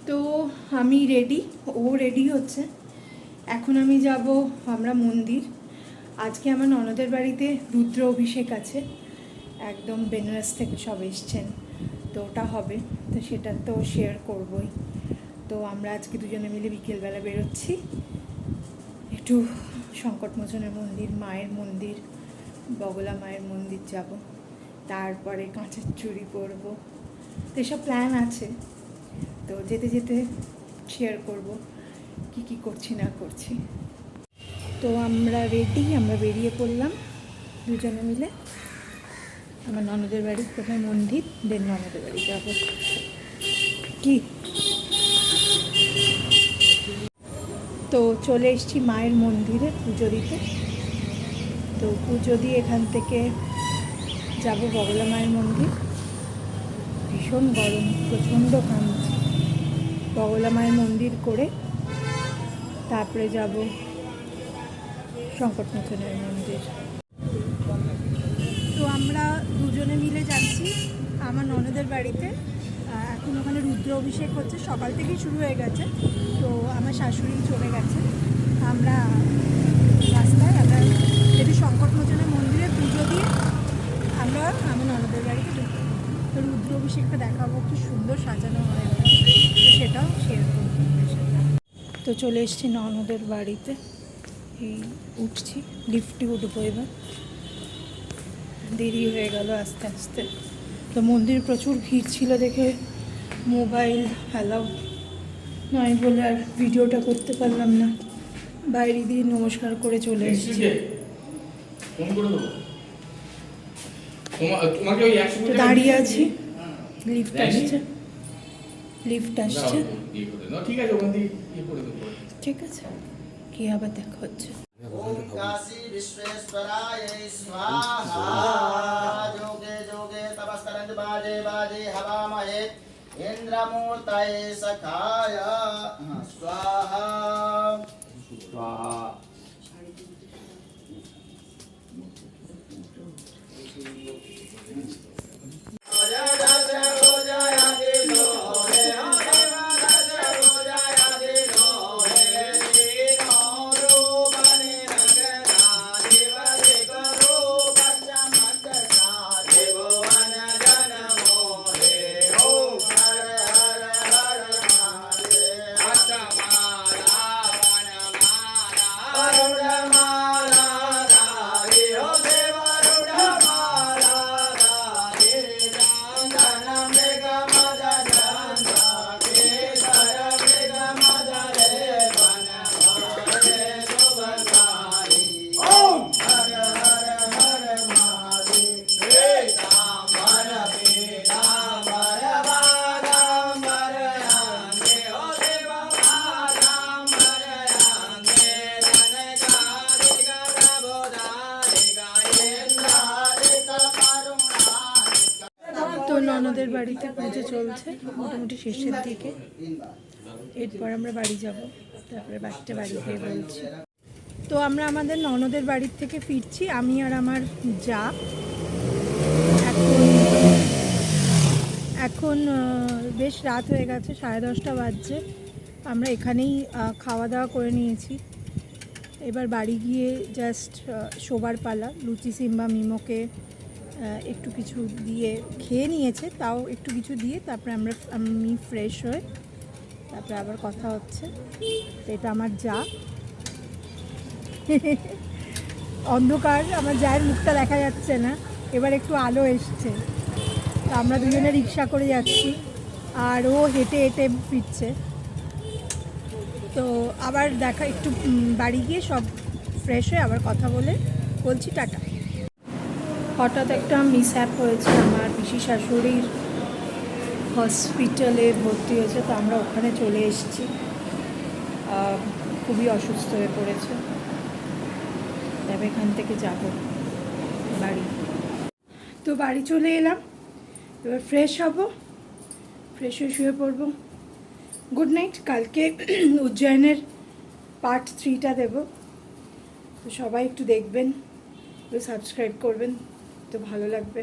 তো আমি রেডি, ও রেডি হচ্ছে। এখন আমি যাব আমরা মন্দির। আজকে আমার ননদের বাড়িতে রুদ্র অভিষেক আছে, একদম বেনারস থেকে সব এসছেন, তো ওটা হবে, তো সেটা তো শেয়ার করবই। তো আমরা আজকে দুজনে মিলে বিকেলবেলা বেরোচ্ছি, একটু সংকটমোচনের মন্দির, মায়ের মন্দির, বগলা মায়ের মন্দির যাব, তারপরে কাঁচের চুড়ি পরবো, তো এসব প্ল্যান আছে। তো যেতে যেতে শেয়ার করব কি কি করছি না করছি। তো আমরা রেডি, আমরা বেরিয়ে পড়লাম দুজনে মিলে। আমার ননদের বাড়ি কোথায় মন্দির, দেন ননদের বাড়ি যাব। কি তো চলে এসেছি মায়ের মন্দিরে পুজো দিতে। তো পুজো দিয়ে এখান থেকে যাব বগলা মায়ের মন্দির। ভীষণ গরম, প্রচণ্ড ঘামছি। বগলা মায়ের মন্দির করে তারপরে যাব সংকটমোচনের মন্দির। তো আমরা দুজনে মিলে যাচ্ছি আমার ননদের বাড়িতে। এখন ওখানে রুদ্র অভিষেক হচ্ছে, সকাল থেকেই শুরু হয়ে গেছে। তো আমার শাশুড়ি চলে গেছে, আমরা রাস্তায় আমরা যদি সংকটমোচনের মন্দিরে পুজো দিয়ে আমরা আমার ননদের বাড়িতে ঢুকবো। তো রুদ্র অভিষেকটা দেখাবো, কি সুন্দর সাজানো হয়, তো সেটাও শেয়ার করবো। তো চলে এসেছি ননদের বাড়িতে, এই উঠছি, লিফটে উঠবো এবার। দেরি হয়ে গেল আস্তে আস্তে। তো মন্দির প্রচুর ভিড় ছিল দেখে মোবাইল অ্যালাউ নয় বলে আর ভিডিওটা করতে পারলাম না। বাইরে দিয়ে নমস্কার করে চলে এসেছি। তো দাঁড়িয়ে আছি, লিফট আসছে, লিফট আসছে। ঠিক আছে, কি আবার দেখা হচ্ছে। ओम काशी विश्वेश्वराय स्वाहा जोगे जोगे तपस्तरंग बाजे बाजे हवामहे इंद्रमूर्तये सखाय स्वाहा स्वाहा। ননদের বাড়িতে পুজো চলছে মোটামুটি শেষের দিকে, এরপর আমরা বাড়ি যাব, তারপরে বাড়িতে বাড়ি গিয়ে বলছি। তো আমরা আমাদের ননদের বাড়ির থেকে ফিরছি, আমি আর আমার যা। এখন বেশ রাত হয়ে গেছে, 10:30 বাজছে। আমরা এখানেই খাওয়া দাওয়া করে নিয়েছি, এবার বাড়ি গিয়ে জাস্ট শোবার পালা। লুচি সিম্বা মিমোকে একটু কিছু দিয়ে খেয়ে নিয়েছে, তাও একটু কিছু দিয়ে তারপরে আমি ফ্রেশ হয়ে তারপরে আবার কথা হচ্ছে। তো এটা আমার যা, অন্ধকার, আমার যায়ের মুখটা দেখা যাচ্ছে না, এবার একটু আলো এসছে। তো আমরা দুজনে রিক্সা করে যাচ্ছি আর ও হেঁটে হেঁটে ফিরছে। তো আবার দেখা, একটু বাড়ি গিয়ে সব ফ্রেশ হয়ে আবার কথা বলে বলছি টাটা। হঠাৎ একটা মিসহ্যাপ হয়েছে, আমার পিসি শাশুড়ির হসপিটালে ভর্তি হয়েছে, তো আমরা ওখানে চলে এসেছি। খুবই অসুস্থ হয়ে পড়েছে, তবে এখান থেকে যাব বাড়ি। তো বাড়ি চলে এলাম, এবার ফ্রেশ হব, ফ্রেশ হয়ে শুয়ে পড়ব। Good night. কালকে উজ্জয়নের পার্ট 3টা দেব, তো সবাই একটু দেখবেন, একটু সাবস্ক্রাইব করবেন, তো ভালো লাগবে।